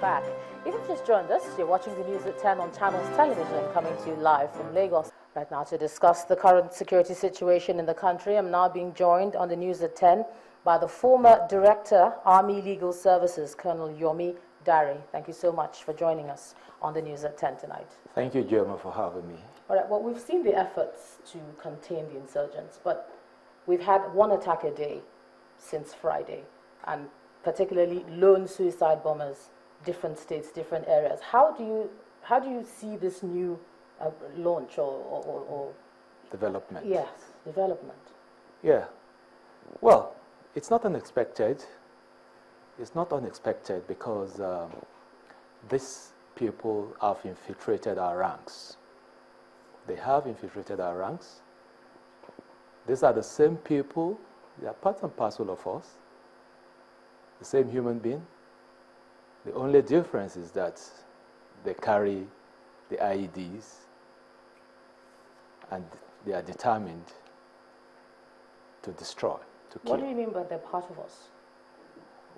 back. If you've just joined us, you're watching the news at 10 on Channels Television, coming to you live from Lagos. Right now, to discuss the current security situation in the country, I'm now being joined on the news at 10 by the former Director, Army Legal Services, Colonel Yomi Dare. Thank you so much for joining us on the news at 10 tonight. Thank you, Gemma, for having me. All right, well, we've seen the efforts to contain the insurgents, but we've had one attack a day since Friday, and particularly lone suicide bombers, different states, different areas. How do you see this new launch or development? Yes, development. Yeah. Well, it's not unexpected. It's not unexpected because these people have infiltrated our ranks. They have infiltrated our ranks. These are the same people. They are part and parcel of us. The same human being. The only difference is that they carry the IEDs and they are determined to destroy, to kill. What do you mean by they're part of us?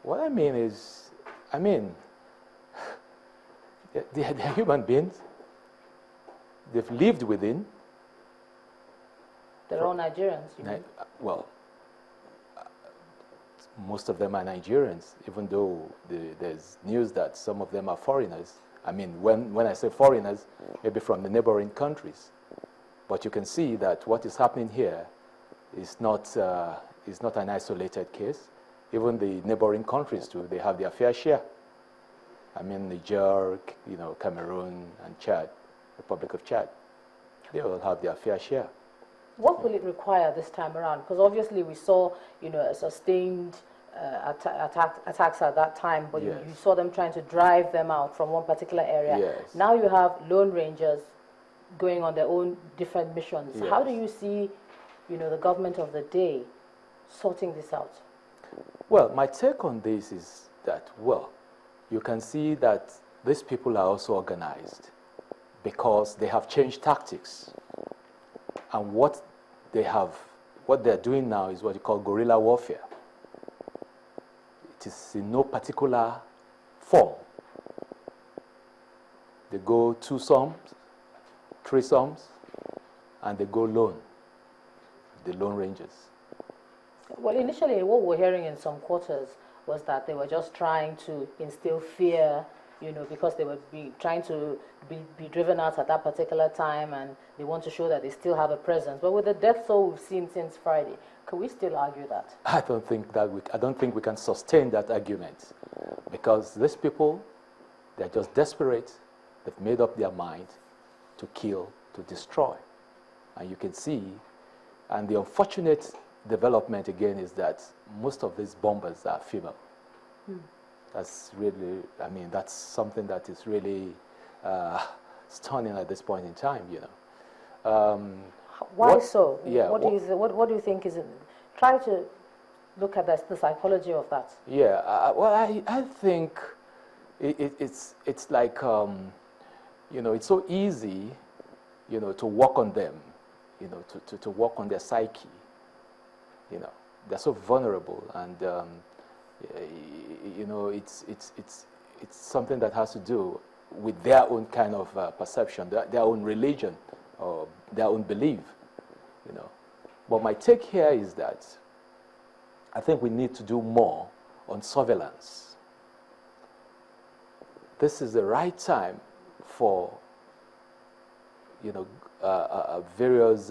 What I mean is, they're human beings. They've lived within. They're all Nigerians, you mean? Well, most of them are Nigerians, even though there's news that some of them are foreigners. I mean, when I say foreigners, maybe from the neighboring countries. But you can see that what is happening here is not an isolated case. Even the neighboring countries too, they have their fair share. I mean, Niger, Cameroon and Chad, Republic of Chad, they all have their fair share. What will it require this time around? Because obviously we saw, a sustained attacks at that time, but yes. you saw them trying to drive them out from one particular area. Yes. Now you have Lone Rangers going on their own different missions. Yes. How do you see, the government of the day sorting this out? Well, my take on this is that, you can see that these people are also organized because they have changed tactics. And what they're doing now is what you call guerrilla warfare. It is in no particular form. They go twosomes, threesomes, and they go lone, the Lone Rangers. Well, initially what we're hearing in some quarters was that they were just trying to instill fear, because they were trying to be driven out at that particular time, and they want to show that they still have a presence. But with the death toll we've seen since Friday, can we still argue that? I don't think we can sustain that argument, because these people, they're just desperate. They've made up their mind to kill, to destroy, and you can see. And the unfortunate development again is that most of these bombers are female. That's really, that's something that is really stunning at this point in time, Why so? Yeah. What do you think is it? Try to look at the psychology of that. Yeah. I think it's like it's so easy, to work on them, to work on their psyche. They're so vulnerable, and it's something that has to do with their own kind of perception, their own religion, or their own belief, But my take here is that I think we need to do more on surveillance. This is the right time for, various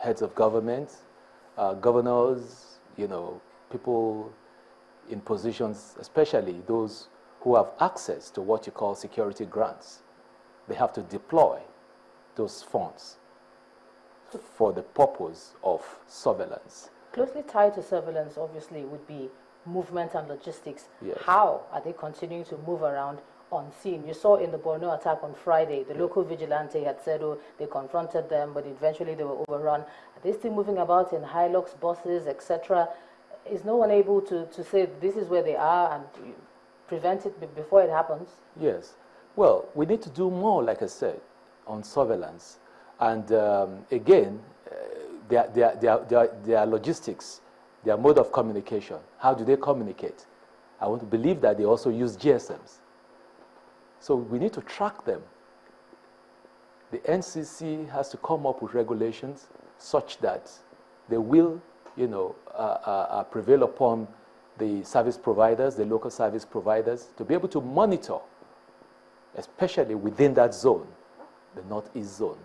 heads of government, governors, people in positions, especially those who have access to what you call security grants. They have to deploy those funds for the purpose of surveillance. Closely tied to surveillance, obviously, would be movement and logistics. Yes. How are they continuing to move around unseen? You saw in the Borno attack on Friday, the local vigilante had said, they confronted them, but eventually they were overrun. Are they still moving about in Hilux buses, etc.? Is no one able to say this is where they are and prevent it before it happens? Yes. Well, we need to do more, like I said, on surveillance. And again, their logistics, their mode of communication. How do they communicate? I want to believe that they also use GSMs. So we need to track them. The NCC has to come up with regulations such that they will, prevail upon the service providers, the local service providers, to be able to monitor, especially within that zone, the northeast zone,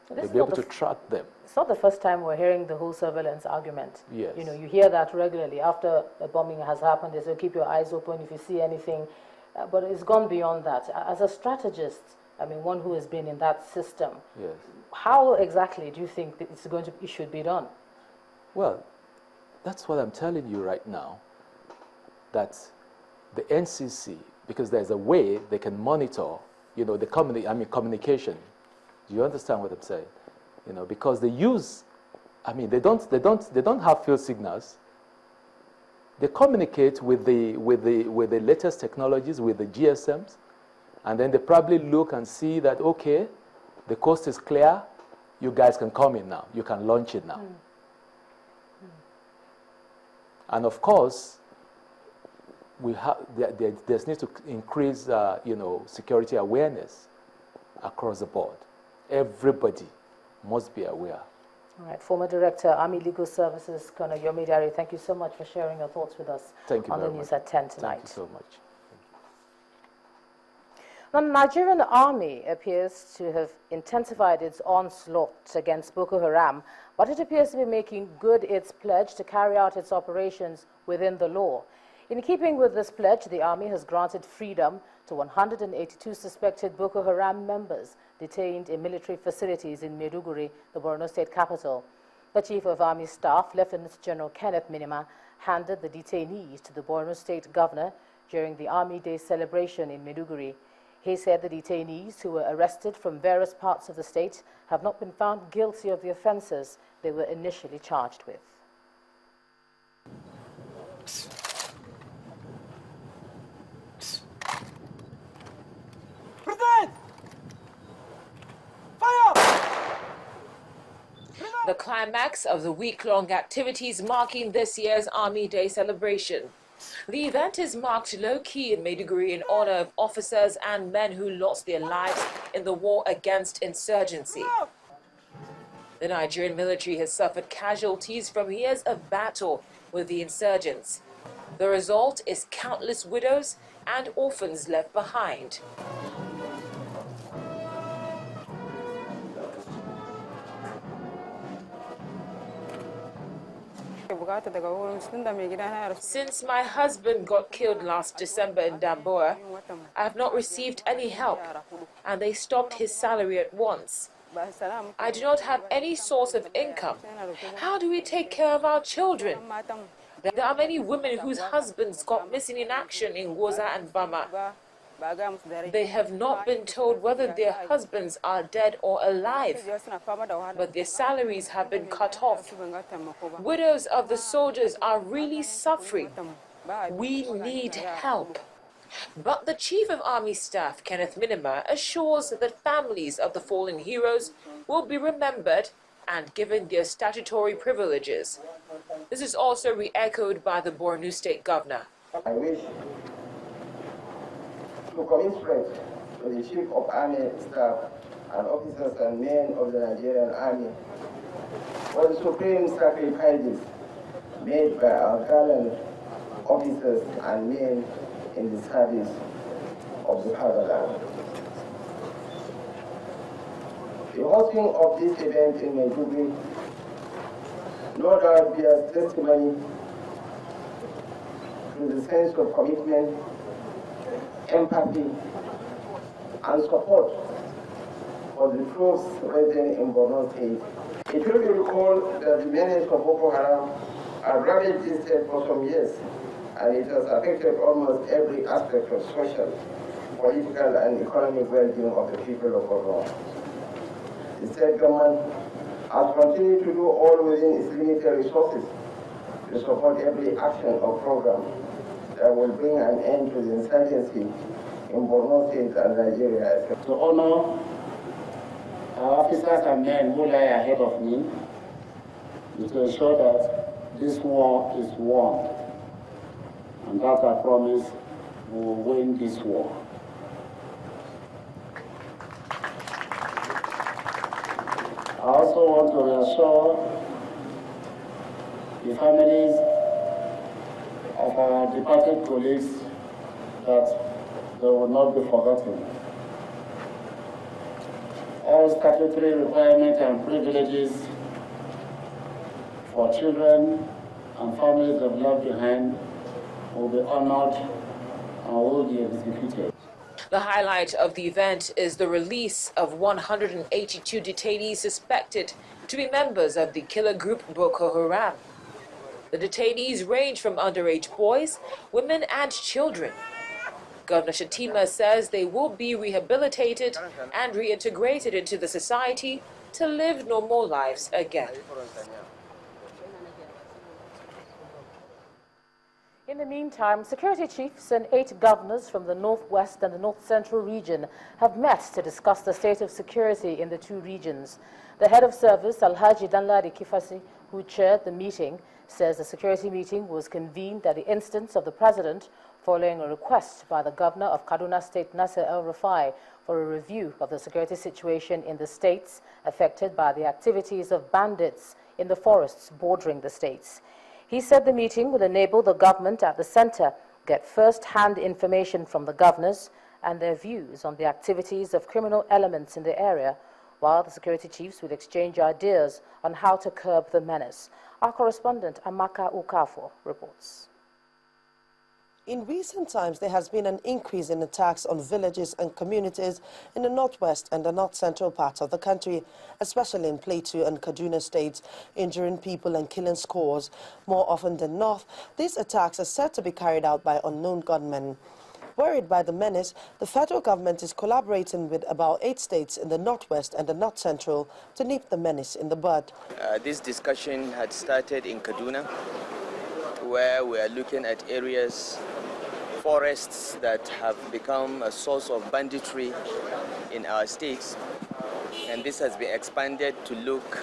to be able to track them. It's not the first time we're hearing the whole surveillance argument. Yes. You hear that regularly. After a bombing has happened, they say, keep your eyes open if you see anything. But it's gone beyond that. As a strategist, one who has been in that system, yes. How exactly do you think it should be done? Well, that's what I'm telling you right now, that the NCC, because there's a way they can monitor, the communication. Do you understand what I'm saying? Because they use, they don't have field signals. They communicate with the latest technologies, with the GSMs, and then they probably look and see that, okay, the coast is clear, you guys can come in now, you can launch it now. And of course, there's need to increase, security awareness across the board. Everybody must be aware. All right, former Director, Army Legal Services, Colonel Yomi Dare, thank you so much for sharing your thoughts with us on the news at 10 tonight. Thank you so much. Now, the Nigerian Army appears to have intensified its onslaught against Boko Haram, but it appears to be making good its pledge to carry out its operations within the law. In keeping with this pledge, the Army has granted freedom to 182 suspected Boko Haram members detained in military facilities in Maiduguri, the Borno state capital. The Chief of Army Staff, Lieutenant General Kenneth Minima, handed the detainees to the Borno state governor during the Army Day celebration in Maiduguri. He said the detainees who were arrested from various parts of the state have not been found guilty of the offences they were initially charged with. The climax of the week-long activities marking this year's Army Day celebration. The event is marked low-key in Maiduguri in honor of officers and men who lost their lives in the war against insurgency. The Nigerian military has suffered casualties from years of battle with the insurgents. The result is countless widows and orphans left behind. Since my husband got killed last December in Damboa, I have not received any help, and they stopped his salary at once. I do not have any source of income. How do we take care of our children? There are many women whose husbands got missing in action in Woza and Bama. They have not been told whether their husbands are dead or alive, but their salaries have been cut off. Widows of the soldiers are really suffering. We need help. But the Chief of Army Staff, Kenneth Minima, assures that families of the fallen heroes will be remembered and given their statutory privileges. This is also re-echoed by the Borno State Governor. I wish to commiserate to the Chief of Army Staff and officers and men of the Nigerian Army for the supreme sacrifices made by our gallant officers and men in the service of the fatherland. The hosting of this event in Maiduguri no doubt bears testimony to the sense of commitment, empathy, and support for the troops resident in Borno State. It should be recalled that the menace of Boko Haram has ravaged this state for some years, and it has affected almost every aspect of social, political, and economic well-being of the people of Borno. The state government has continued to do all within its limited resources to support every action or program that will bring an end to the insurgency in Borno State and Nigeria. To honor our officers and men who lie ahead of me, is to ensure that this war is won. and that I promise we will win this war. I also want to reassure the families of our departed colleagues that they will not be forgotten. All statutory requirements and privileges for children and families they've left behind will be honored and will be executed. The highlight of the event is the release of 182 detainees suspected to be members of the killer group Boko Haram. The detainees range from underage boys, women and children. Governor Shatima says they will be rehabilitated and reintegrated into the society to live normal lives again. In the meantime, security chiefs and 8 governors from the northwest and the north central region have met to discuss the state of security in the 2 regions. The head of service, Alhaji Danladi Kifasi, who chaired the meeting, says the security meeting was convened at the instance of the president following a request by the governor of Kaduna State, Nasser El-Rufai, for a review of the security situation in the states affected by the activities of bandits in the forests bordering the states. He said the meeting will enable the government at the center get first-hand information from the governors and their views on the activities of criminal elements in the area, while the security chiefs will exchange ideas on how to curb the menace. Our correspondent Amaka Ukafo reports. In recent times, there has been an increase in attacks on villages and communities in the northwest and the north-central parts of the country, especially in Pt.2 and Kaduna states, injuring people and killing scores. More often than not, these attacks are said to be carried out by unknown gunmen. Worried by the menace, the federal government is collaborating with about 8 states in the northwest and the north-central to nip the menace in the bud. This discussion had started in Kaduna, where we are looking at areas, forests that have become a source of banditry in our states, and this has been expanded to look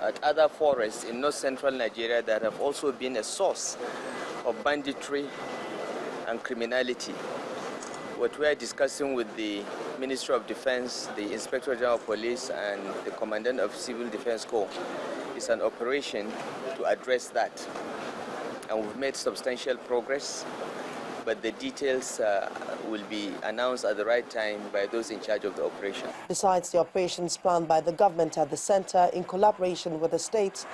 at other forests in north-central Nigeria that have also been a source of banditry and criminality. What we are discussing with the Ministry of Defense, the Inspector General of Police, and the Commandant of Civil Defense Corps is an operation to address that. And we've made substantial progress, but the details will be announced at the right time by those in charge of the operation. Besides the operations planned by the government at the center in collaboration with the state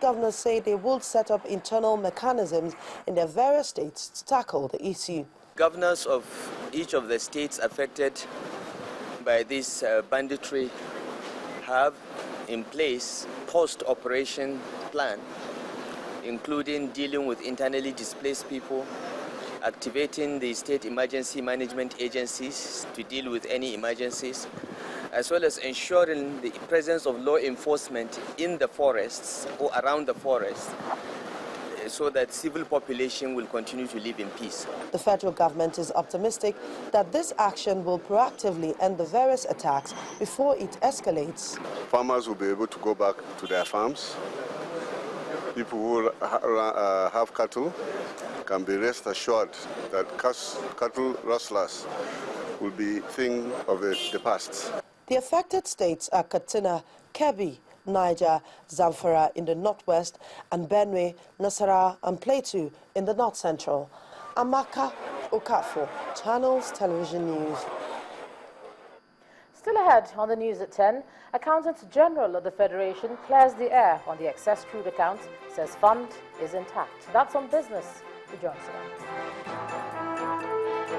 governors say they will set up internal mechanisms in their various states to tackle the issue. Governors of each of the states affected by this banditry have in place post-operation plan, including dealing with internally displaced people, activating the state emergency management agencies to deal with any emergencies, as well as ensuring the presence of law enforcement in the forests or around the forest, so that civil population will continue to live in peace. The federal government is optimistic that this action will proactively end the various attacks before it escalates. Farmers will be able to go back to their farms. People who have cattle can be rest assured that cattle rustlers will be a thing of the past. The affected states are Katsina, Kebbi, Niger, Zamfara in the northwest, and Benue, Nasarawa, and Plateau in the north-central. Amaka Okafo, Channels Television News. Still ahead on the news at 10, Accountant General of the Federation clears the air on the excess crude account, says fund is intact. That's on business. We join us again.